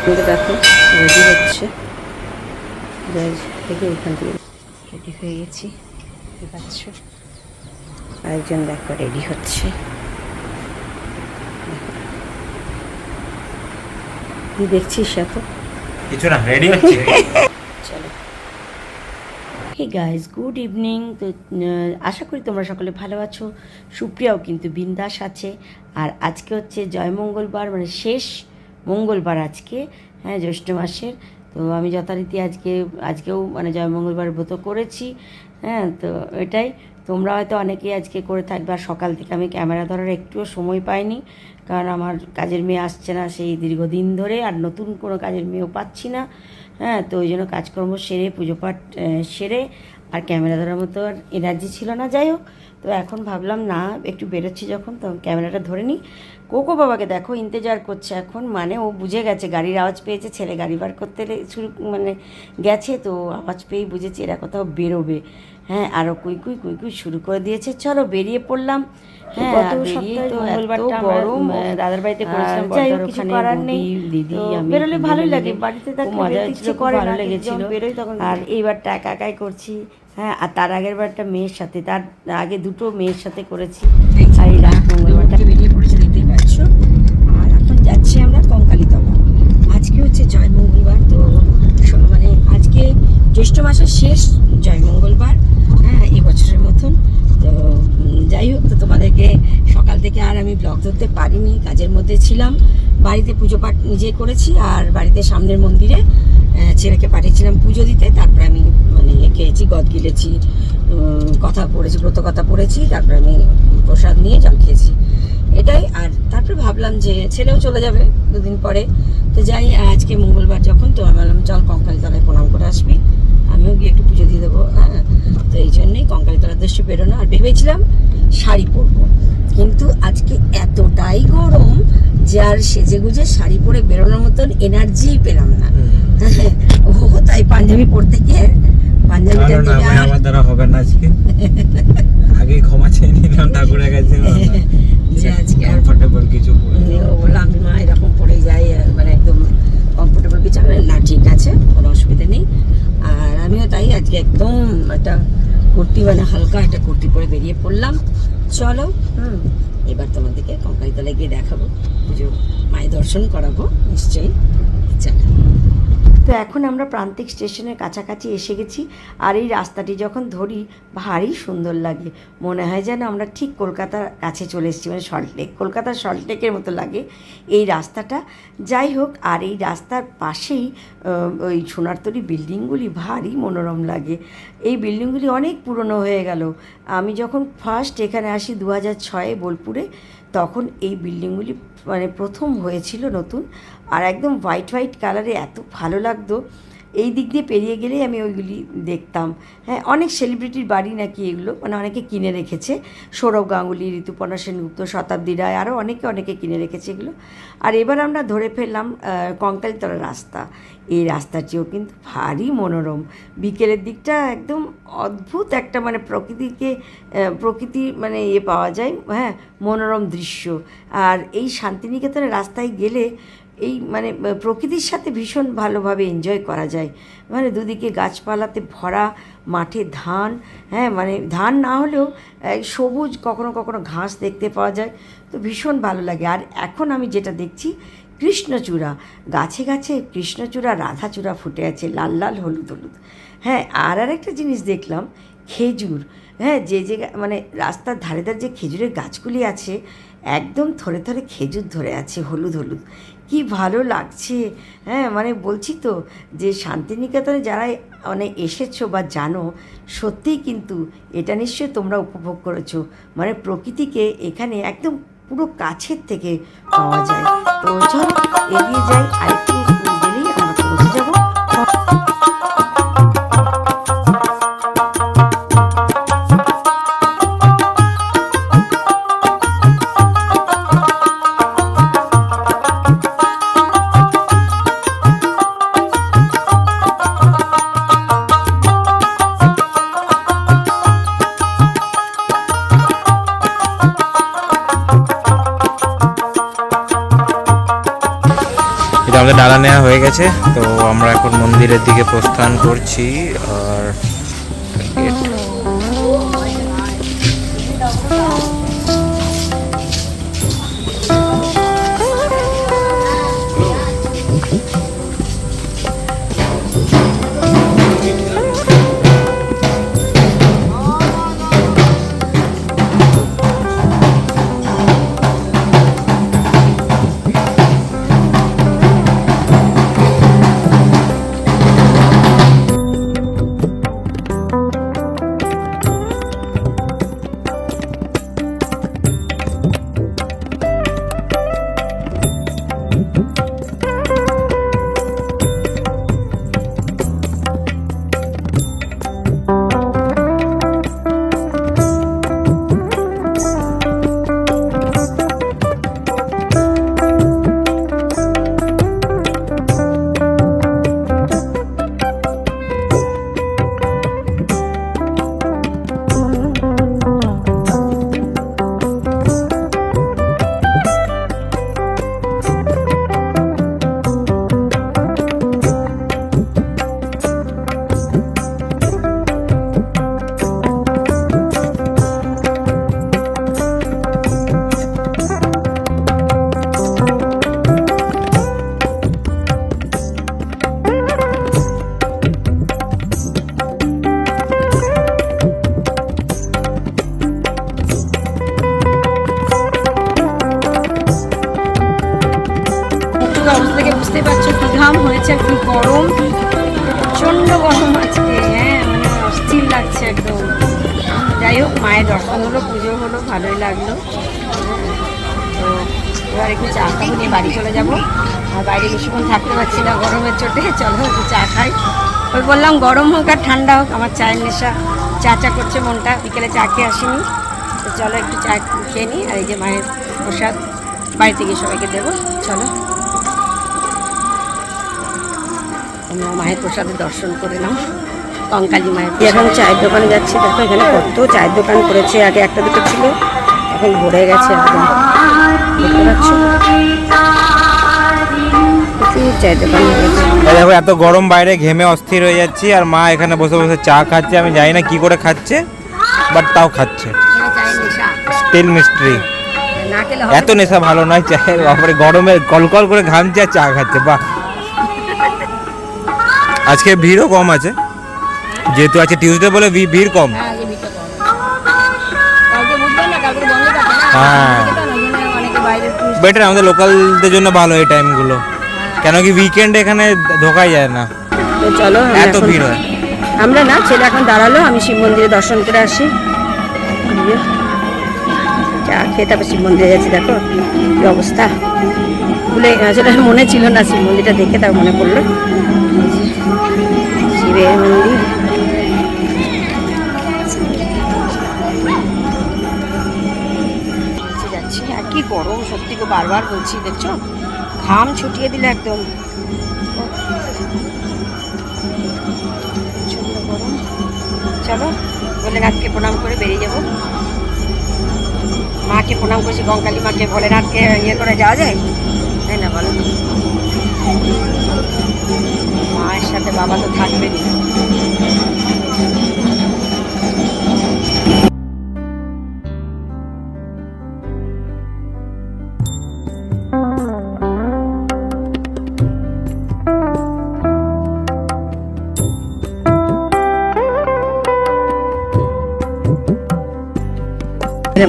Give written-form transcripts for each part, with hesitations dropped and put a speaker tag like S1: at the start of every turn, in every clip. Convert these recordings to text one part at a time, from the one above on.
S1: দেখো রেডি হচ্ছে, থেকে এখান থেকে রেডি হয়ে গেছি, পাচ্ছ। আরেকজন দেখো রেডি হচ্ছে, কি দেখছিস এত?
S2: কিছু না, রেডি হচ্ছে।
S1: চলো। Hey guys, good evening. তো আশা করি তোমরা সকলে ভালো আছো। সুপ্রিয়াও কিন্তু বিন্দাস আছে। আর আজকে হচ্ছে জয় মঙ্গলবার, মানে শেষ মঙ্গলবার আজকে, হ্যাঁ, জ্যৈষ্ঠ মাসের। তো আমি যথারীতি আজকেও মানে জয় মঙ্গলবার ব্রত করেছি, হ্যাঁ। তো এটাই, তোমরা হয়তো অনেকেই আজকে করে থাকবে। আর সকাল থেকে আমি ক্যামেরা ধরার একটুও সময় পাইনি, কারণ আমার কাজের মেয়ে আসছে না সেই দীর্ঘদিন ধরে, আর নতুন কোনো কাজের মেয়েও পাচ্ছি না, হ্যাঁ। তো ওই জন্য কাজকর্ম সেরে, পুজো পাঠ সেরে আর ক্যামেরা ধরার মতো আর এনার্জি ছিল না। যাই হোক, তো এখন ভাবলাম না, একটু বেরোচ্ছি যখন, তো ক্যামেরাটা ধরে নিই। কোকো বাবাকে দেখো ইন্তজার করছে এখন, মানে ও বুঝে গেছে, গাড়ির আওয়াজ পেয়েছে, ছেলে গাড়ি বার করতে শুরু মানে গেছে, তো আওয়াজ পেয়েই বুঝেছে এরা কোথাও বেরোবে, হ্যাঁ। আরও কুই কুই শুরু করে দিয়েছে। চলো বেরিয়ে পড়লাম, হ্যাঁ। গরম, দাদার বাড়িতে করেছিলাম, কিছু করার নেই, দিদি বেরোলে ভালোই লাগে, বাড়িতে থাকলে ইচ্ছে করে, ভালো লেগেছিল বেরোই তখন। আর এইবারটা একা একাই করছি, হ্যাঁ। আর তার আগের বারটা মেয়ের সাথে, তার আগে দুটো মেয়ের সাথে করেছি। আর এই লাস্ট মঙ্গলবারটা বেরিয়ে পড়েছে, দেখতেই পাচ্ছ। আর এখন যাচ্ছি আমরা কঙ্কালীতলা। আজকে হচ্ছে জয় মঙ্গলবার, তো মানে আজকে জ্যৈষ্ঠ মাসের শেষ জয় মঙ্গলবার, হ্যাঁ, এই বছরের মতন। তো যাই হোক, তো তোমাদেরকে সকাল থেকে আর আমি ব্লগ ধরতে পারিনি, কাজের মধ্যে ছিলাম। বাড়িতে পুজো পাঠ নিজে করেছি, আর বাড়িতে সামনের মন্দিরে ছেলেকে পাঠিয়েছিলাম পুজো দিতে। তারপরে আমি মানে খেয়েছি, গদ গিলেছি, কথা পড়েছি, ব্রত কথা পড়েছি, তারপরে আমি প্রসাদ নিয়ে জল খেয়েছি, এটাই। আর তারপরে ভাবলাম যে ছেলেও চলে যাবে দুদিন পরে, তো যাই, আজকে মঙ্গলবার যখন, তো আমি বললাম চল কঙ্কালীতলায় প্রণাম করে আসবি, আমিও গিয়ে একটু পুজো দিয়ে দেবো, হ্যাঁ। তো এই জন্যেই কঙ্কালীতলার দৃশ্যে বেরোনো। আর ভেবেছিলাম শাড়ি পরবো, কিন্তু আজকে এতটাই গরম যে আর সেজে গুজে শাড়ি পরে বেরোনোর মতন এনার্জিই পেলাম না। ও তাই পাঞ্জাবি পরতে গিয়ে পাঞ্জাবিটা
S2: আমার দ্বারা হবে না আজকে। আগে ক্ষমা চেয়ে নিলাম ঠাকুরের কাছে যে আজকে কমফোর্টেবল কিছু
S1: বললাম, আমি মা এরকম পরে যাই, মানে একদম কমফোর্টেবল কিছু না, ঠিক আছে, কোনো অসুবিধা নেই। আর আমিও তাই আজকে একদম একটা কুর্তি, মানে হালকা একটা কুর্তি পরে বেরিয়ে পড়লাম। চলো, এবার তোমাদেরকে কঙ্কালীতলায় গিয়ে দেখাবো, পুজো মায়ের দর্শন করাবো নিশ্চয়ই। চলো। তো এখন আমরা প্রান্তিক স্টেশনের কাছাকাছি এসে গেছি। আর এই রাস্তাটি যখন ধরি ভারী সুন্দর লাগে, মনে হয় যেন আমরা ঠিক কলকাতার কাছে চলে এসেছি, মানে সল্টলেক, কলকাতার সল্টলেকের মতো লাগে এই রাস্তাটা। যাই হোক, আর এই রাস্তার পাশেই ওই সোনারতরী বিল্ডিংগুলি ভারী মনোরম লাগে। এই বিল্ডিংগুলি অনেক পুরনো হয়ে গেল। আমি যখন ফার্স্ট এখানে আসি 2006-এ বোলপুরে, তখন এই বিল্ডিংগুলি মানে প্রথম হয়েছিল নতুন, আর একদম হোয়াইট হোয়াইট কালারে, এত ভালো লাগতো। এই দিক দিয়ে পেরিয়ে গেলেই আমি ওইগুলি দেখতাম, হ্যাঁ। অনেক সেলিব্রিটির বাড়ি নাকি এগুলো, মানে অনেকে কিনে রেখেছে, সৌরভ গাঙ্গুলি, ঋতুপর্ণা সেনগুপ্ত, শতাব্দী রায়, আরও অনেকে কিনে রেখেছে এগুলো। আর এবার আমরা ধরে ফেললাম কঙ্কালীতলা রাস্তা। এই রাস্তাটিও কিন্তু ভারী মনোরম, বিকেলের দিকটা একদম অদ্ভুত একটা, মানে প্রকৃতি মানে পাওয়া যায়, হ্যাঁ, মনোরম দৃশ্য। আর এই শান্তিনিকেতনের রাস্তায় গেলে এই মানে প্রকৃতির সাথে ভীষণ ভালোভাবে এনজয় করা যায়, মানে দুদিকে গাছপালাতে ভরা, মাঠে ধান, হ্যাঁ, মানে ধান না হলেও সবুজ, কখনো কখনো ঘাস দেখতে পাওয়া যায়, তো ভীষণ ভালো লাগে। আর এখন আমি যেটা দেখছি, কৃষ্ণচূড়া, গাছে গাছে কৃষ্ণচূড়া, রাধাচূড়া ফুটে আছে, লাল লাল, হলুদ হলুদ, হ্যাঁ। আর একটা জিনিস দেখলাম, খেজুর, হ্যাঁ, যে মানে রাস্তার ধারে ধারে যে খেজুরের গাছগুলি আছে, একদম থরে থরে খেজুর ধরে আছে, হলুদ হলুদ, কি ভালো লাগছে, হ্যাঁ। মানে বলছি তো যে শান্তিনিকেতনে যারা মানে এসেছো বা জানো, সত্যিই কিন্তু এটা নিশ্চয়ই তোমরা উপভোগ করেছো, মানে প্রকৃতিকে এখানে একদম পুরো কাছের থেকে পাওয়া যায়। তো চলো এগিয়ে যাই, আর একটু গেলেই আমরা পৌঁছে যাবো।
S2: তো আমাদের ডালা নেওয়া হয়ে গেছে, তো আমরা এখন মন্দিরের দিকে প্রস্থান করছি। আর
S1: অবস্থা থেকে বুঝতে পারছো কি ঘাম হয়েছে, কি গরম, প্রচন্ড গরম আজকে। হ্যাঁ, মানে অস্থির লাগছে একদম। যাই হোক, মায়ের দর্শন হলো, পুজো হলো, ভালোই লাগলো। তো এবার একটু চা খাবো, নিয়ে বাড়ি চলে যাবো। আর বাইরে বেশিক্ষণ থাকতে পারছি না গরমের চোটে। চলো একটু চা খাই। ওই বললাম গরম হোক আর ঠান্ডা হোক, আমার চায়ের নেশা, চা চা করছে মনটা। বিকেলে চা খেয়ে আসিনি, তো চলো একটু চা খেয়ে নিই। আর এই যে মায়ের প্রসাদ বাড়িতে গিয়ে সবাইকে দেবো। চলো আমরা মায়ের প্রসাদের দর্শন করে নাও, কঙ্কালী মায়ের। এখন চায়ের দোকানে যাচ্ছি। দেখো এখানে কত চায়ের দোকান করেছে, আগে একটা দুটো ছিল, এখন ভরে গেছে একদম। দেখতে পাচ্ছ প্রচুর চায়ের দোকান হয়ে গেছে।
S2: দেখো এত গরম, বাইরে ঘেমে অস্থির হয়ে যাচ্ছি, আর মা এখানে বসে বসে চা খাচ্ছে। আমি জানি না কি করে খাচ্ছে, বাট তাও খাচ্ছে। স্টিল মিস্ট্রি, এত নেশা ভালো নয় চায়ের। বাপরে গরমে কলকল করে ঘামছে আর চা খাচ্ছে, বাহ। আজকে ভিড়ও কম আছে, যেহেতু আছে টিউসডে বলে ভিড় কম। হ্যাঁ, বেটার, আমাদের লোকালদের জন্য ভালো এই টাইমগুলো, কেন কি উইকেন্ডে এখানে ঢোকাই যায় না।
S1: তো চলো,
S2: এত ভিড় হয়।
S1: আমরা না, ছেলে এখন দাঁড়ালো, আমি শিব মন্দিরে দর্শন করে আসি। চা খেয়ে তারপর শিব মন্দিরে যাচ্ছি। দেখো কি অবস্থা, ভুলে আসলে মনে ছিল না, শিব মন্দিরটা দেখে তার মনে পড়লো। শিবের মন্দির, যাচ্ছি। আর কি গরম, সত্যি গো, বারবার বলছি, দেখছো ঘাম ছুটিয়ে দিলে একদম। প্রচন্ড গরম। চলো ভোলেনাথকে প্রণাম করে বেরিয়ে যাবো। মাকে প্রণাম করছি, কঙ্কালী মাকে। ভোলেনাথকে ইয়ে করে যাওয়া যায়, তাই না বলো? মায়ের সাথে বাবা তো থাকবেনই।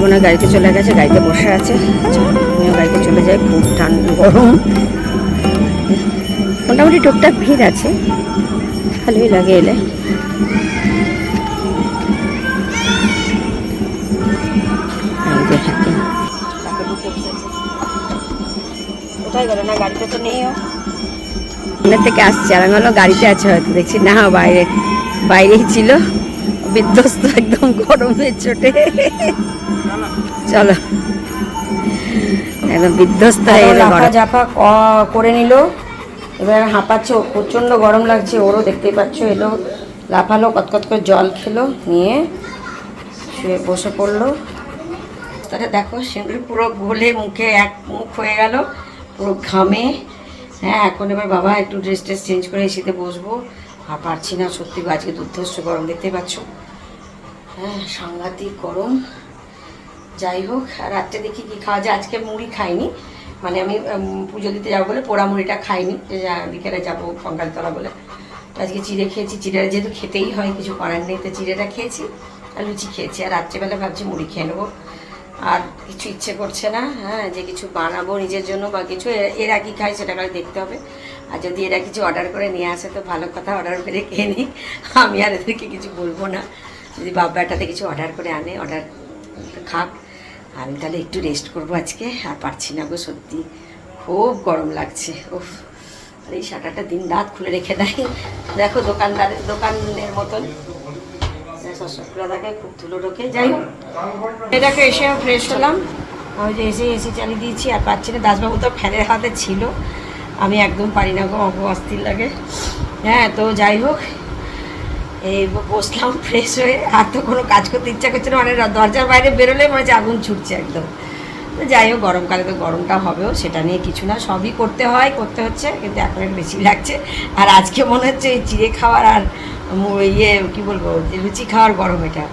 S1: বোনা গাড়িতে চলে গেছে, গাড়িতে বসে আছে। আমিও গাড়িতে চলে যাই, খুব ঠান্ডা গরম। মোটামুটি টুকটাক ভিড় আছে, ভালোই লাগে এলে। কোথায় গেল না, গাড়িতে তো নেইও। মনের থেকে আসছে, আর আমি বললাম গাড়িতে আছে হয়তো, দেখছি না বাইরেই ছিল, বিধ্বস্ত একদম গরমের চোটে। চলো একদম বিধ্বস্ত হয়ে গেল, ঝাপা করে নিল। এবার হাঁপাচ্ছে, প্রচণ্ড গরম লাগছে ওরও, দেখতেই পাচ্ছ। এলো, লাফালো, কতকত করে জল খেলো, নিয়ে শুয়ে বসে পড়লো। তাহলে দেখো সিঁদুর পুরো গলে মুখে এক মুখ হয়ে গেল, পুরো ঘামে হ্যাঁ এখন এবার বাবা একটু ড্রেস ট্রেস চেঞ্জ করে এসিতে বসবো, আর পারছি না সত্যি আজকে দুর্ধর্ষ গরম, দেখতে পাচ্ছ। হ্যাঁ সাংঘাতিক গরম। যাই হোক, আর রাত্রে দেখি কী খাওয়া যায়। আজকে মুড়ি খাইনি, মানে আমি পুজো দিতে যাবো বলে পোড়া মুড়িটা খাইনি, বিকেলে যাবো কঙ্কালতলা বলে। তো আজকে চিড়ে খেয়েছি, চিড়েটা যেহেতু খেতেই হয়, কিছু করার নেই, তো চিড়েটা খেয়েছি আর লুচি খেয়েছি। আর রাত্রেবেলা ভাবছি মুড়ি খেয়ে নেবো, আর কিছু ইচ্ছে করছে না। হ্যাঁ যে কিছু বানাবো নিজের জন্য বা কিছু, এরা কি খায় সেটা করে দেখতে হবে। আর যদি এরা কিছু অর্ডার করে নিয়ে আসে তো ভালো কথা, অর্ডার করে খেয়ে নিই, আমি আর এদেরকে কিছু বলবো না। যদি বাব্বাটাতে কিছু অর্ডার করে আনে, অর্ডার খাক, আমি তাহলে একটু রেস্ট করবো আজকে। আর পারছি না গো সত্যি, খুব গরম লাগছে। ওফ, আর এই শাটারটা দিন রাত খুলে রেখে দেয়, দেখো দোকানের মতন সবসময় খোলা থাকে, খুব ধুলো ঢোকে। যাই হোক, এটাকে এসে ফ্রেশ হলাম, ওই যে এসি চালিয়ে দিয়েছি। আর পাচ্ছি না, দাসবাবু তো ফ্যানের হাতে ছিল, আমি একদম পারি না গো, অস্থির লাগে। হ্যাঁ তো যাই হোক, এই বসলাম ফ্রেশ হয়ে, আর তো কোনো কাজ করতে ইচ্ছা করছে না, মানে দরজার বাইরে বেরোলে মনে হচ্ছে আগুন ছুটছে একদম। তো যাই হোক, গরমকালে তো গরমটা হবেও, সেটা নিয়ে কিছু না, সবই করতে হচ্ছে, কিন্তু এখন একটু বেশি লাগছে। আর আজকে মনে হচ্ছে এই চিড়ে খাওয়ার আর কী বলবো, লুচি খাওয়ার গরম, এটা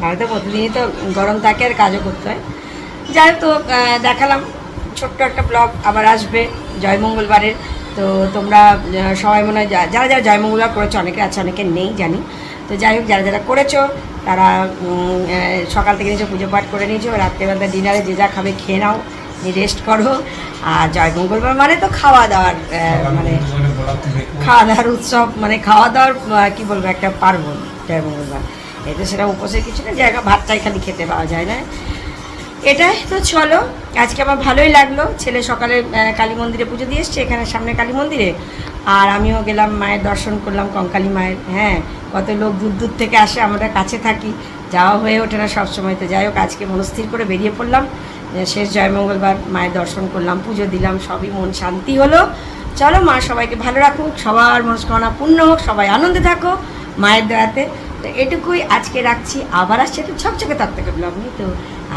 S1: নাহলে তো প্রতিদিনই তো গরম থাকে আর কাজও করতে হয়। যাই হোক, তো দেখালাম ছোট্ট একটা ব্লগ, আবার আসবে জয়মঙ্গলবারের। তো তোমরা সবাই মনে হয় যারা যারা জয়মঙ্গলবার করেছো, অনেকে আছে অনেকে নেই জানি, তো যাই হোক যারা যারা করেছো তারা সকাল থেকে নিয়েছো, পুজো পাঠ করে নিয়েছো, রাত্রেবেলা ডিনারে যে যা খাবে খেয়ে নাও, রেস্ট করো। আর জয়মঙ্গলবার মানে তো খাওয়া দাওয়ার, মানে খাওয়া দাওয়ার উৎসব, মানে খাওয়া দাওয়ার কী বলবো, একটা পার্বণ জয়মঙ্গলবার। এতে সেটা উপোসের কিছু না, জায়গা ভাতটাই খালি খেতে পাওয়া যায় না, এটাই তো। চলো, আজকে আমার ভালোই লাগলো। ছেলে সকালে কালী মন্দিরে পুজো দিয়ে এসছে, এখানে সামনে কালী মন্দিরে, আর আমিও গেলাম, মায়ের দর্শন করলাম, কঙ্কালী মায়ের। হ্যাঁ, কত লোক দূর দূর থেকে আসে, আমরা কাছে থাকি, যাওয়া হয়ে ওঠে না সবসময়। তো যাই হোক, আজকে মনস্থির করে বেরিয়ে পড়লাম, শেষ জয়মঙ্গলবার মায়ের দর্শন করলাম, পুজো দিলাম, সবই মন শান্তি হলো। চলো, মা সবাইকে ভালো রাখুক, সবার মনস্কামনা পূর্ণ হোক, সবাই আনন্দে থাকো মায়ের দয়াতে। তো এটুকুই আজকে রাখছি, আবার আসছে একটু ঝকঝকে তার থেকে ব্লগ নিয়ে। তো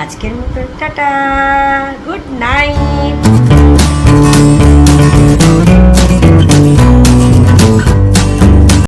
S1: আজকের মতো টাটা, গুড নাইট।